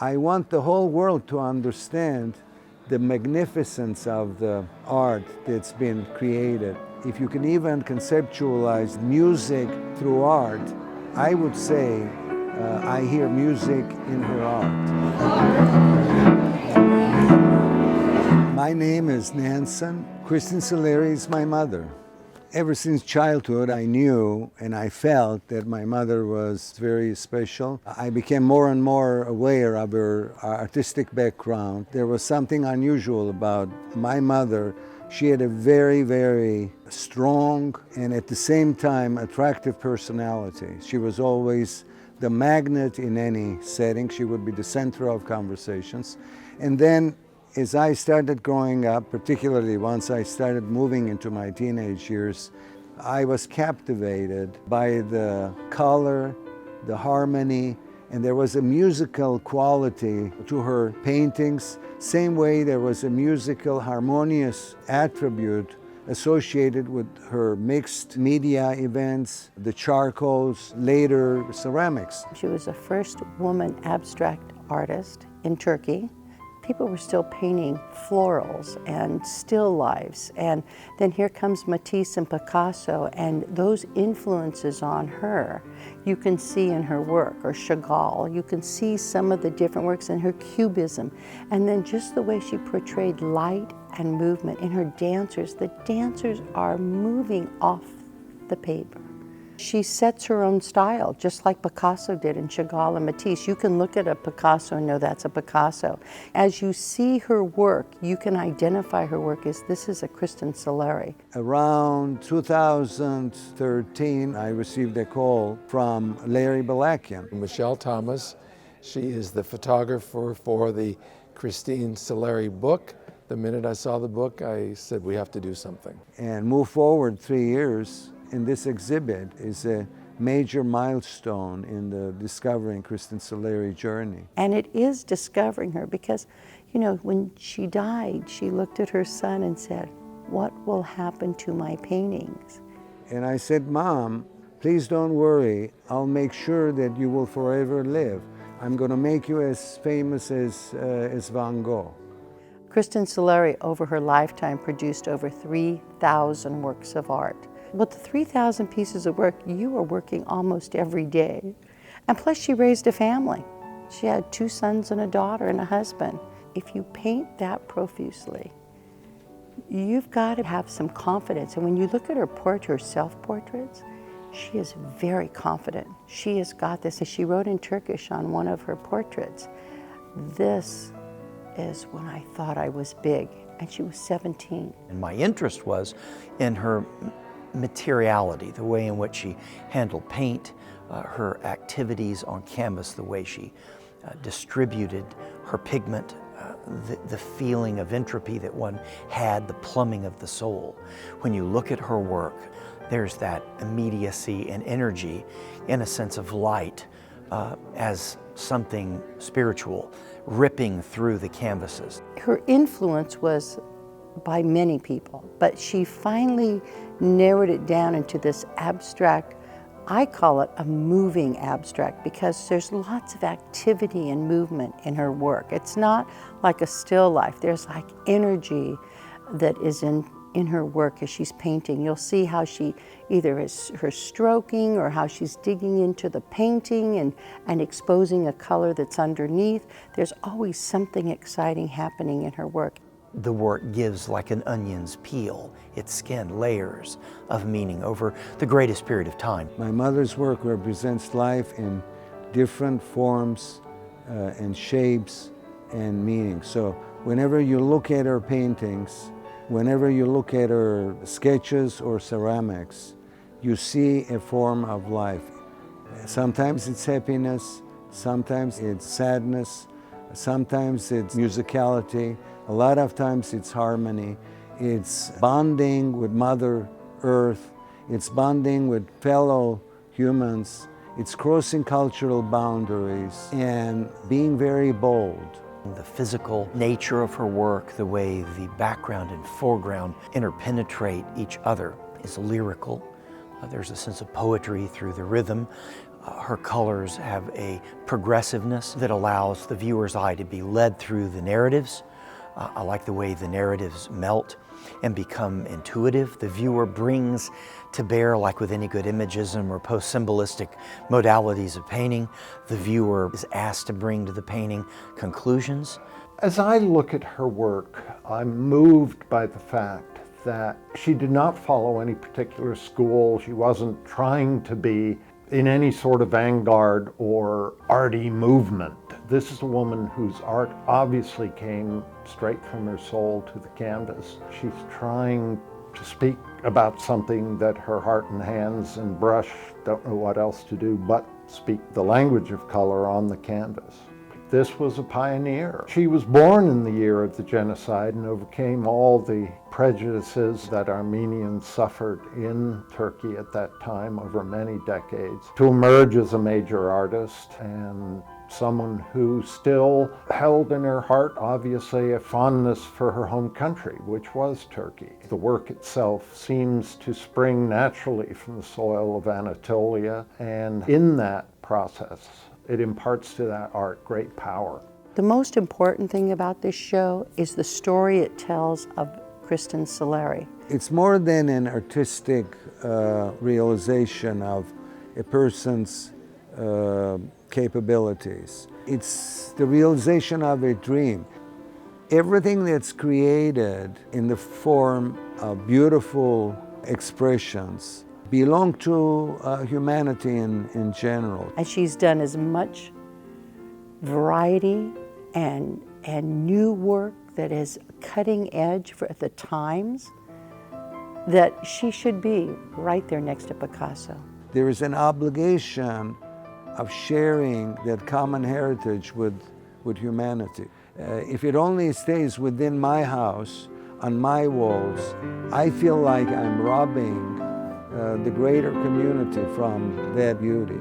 I want the whole world to understand the magnificence of the art that's been created. If you can even conceptualize music through art, I would say I hear music in her art. My name is Nansen. Kristin Saleri is my mother. Ever since childhood, I knew and I felt that my mother was very special. I became more and more aware of her artistic background. There was something unusual about my mother. She had a very, very strong and at the same time attractive personality. She was always the magnet in any setting. She would be the center of conversations. And then as I started growing up, particularly once I started moving into my teenage years, I was captivated by the color, the harmony, and there was a musical quality to her paintings. Same way there was a musical, harmonious attribute associated with her mixed media events, the charcoals, later ceramics. She was the first woman abstract artist in Turkey. People were still painting florals and still lifes. And then here comes Matisse and Picasso, and those influences on her, you can see in her work, or Chagall. You can see some of the different works in her cubism. And then just the way she portrayed light and movement in her dancers. The dancers are moving off the paper. She sets her own style, just like Picasso did in Chagall and Matisse. You can look at a Picasso and know that's a Picasso. As you see her work, you can identify her work as this is a Kristin Saleri. Around 2013, I received a call from Larry Balakian. Michelle Thomas, she is the photographer for the Kristin Saleri book. The minute I saw the book, I said, we have to do something. And move forward 3 years. In this exhibit is a major milestone in the discovering Kristin Saleri journey. And it is discovering her because, you know, when she died, she looked at her son and said, what will happen to my paintings? And I said, Mom, please don't worry. I'll make sure that you will forever live. I'm going to make you as famous as Van Gogh. Kristin Saleri, over her lifetime, produced over 3,000 works of art. With the 3,000 pieces of work, you are working almost every day. And plus she raised a family. She had 2 sons and a daughter and a husband. If you paint that profusely, you've got to have some confidence. And when you look at her self-portraits, she is very confident. She has got this, as she wrote in Turkish on one of her portraits, this is when I thought I was big. And she was 17. And my interest was in her materiality, the way in which she handled paint, her activities on canvas, the way she distributed her pigment, the feeling of entropy that one had, the plumbing of the soul. When you look at her work, there's that immediacy and energy in a sense of light as something spiritual ripping through the canvases. Her influence was by many people, but she finally narrowed it down into this abstract, I call it a moving abstract, because there's lots of activity and movement in her work. It's not like a still life. There's like energy that is in her work as she's painting. You'll see how she either is her stroking or how she's digging into the painting and exposing a color that's underneath. There's always something exciting happening in her work. The work gives like an onion's peel, its skin, layers of meaning over the greatest period of time. My mother's work represents life in different forms and shapes and meanings. So whenever you look at her paintings, whenever you look at her sketches or ceramics, you see a form of life. Sometimes it's happiness, sometimes it's sadness, sometimes it's musicality, a lot of times it's harmony. It's bonding with Mother Earth, it's bonding with fellow humans, it's crossing cultural boundaries and being very bold. The physical nature of her work, the way the background and foreground interpenetrate each other is lyrical. There's a sense of poetry through the rhythm. Her colors have a progressiveness that allows the viewer's eye to be led through the narratives. I like the way the narratives melt and become intuitive. The viewer brings to bear, like with any good imagism or post-symbolistic modalities of painting, the viewer is asked to bring to the painting conclusions. As I look at her work, I'm moved by the fact that she did not follow any particular school. She wasn't trying to be in any sort of vanguard or arty movement. This is a woman whose art obviously came straight from her soul to the canvas. She's trying to speak about something that her heart and hands and brush don't know what else to do but speak the language of color on the canvas. This was a pioneer. She was born in the year of the genocide and overcame all the prejudices that Armenians suffered in Turkey at that time over many decades to emerge as a major artist and someone who still held in her heart, obviously, a fondness for her home country, which was Turkey. The work itself seems to spring naturally from the soil of Anatolia, and in that process, it imparts to that art great power. The most important thing about this show is the story it tells of Kristin Saleri. It's more than an artistic realization of a person's capabilities. It's the realization of a dream. Everything that's created in the form of beautiful expressions belong to humanity in general. And she's done as much variety and new work that is cutting edge for the times that she should be right there next to Picasso. There is an obligation of sharing that common heritage with humanity. If it only stays within my house, on my walls, I feel like I'm robbing the greater community from that beauty.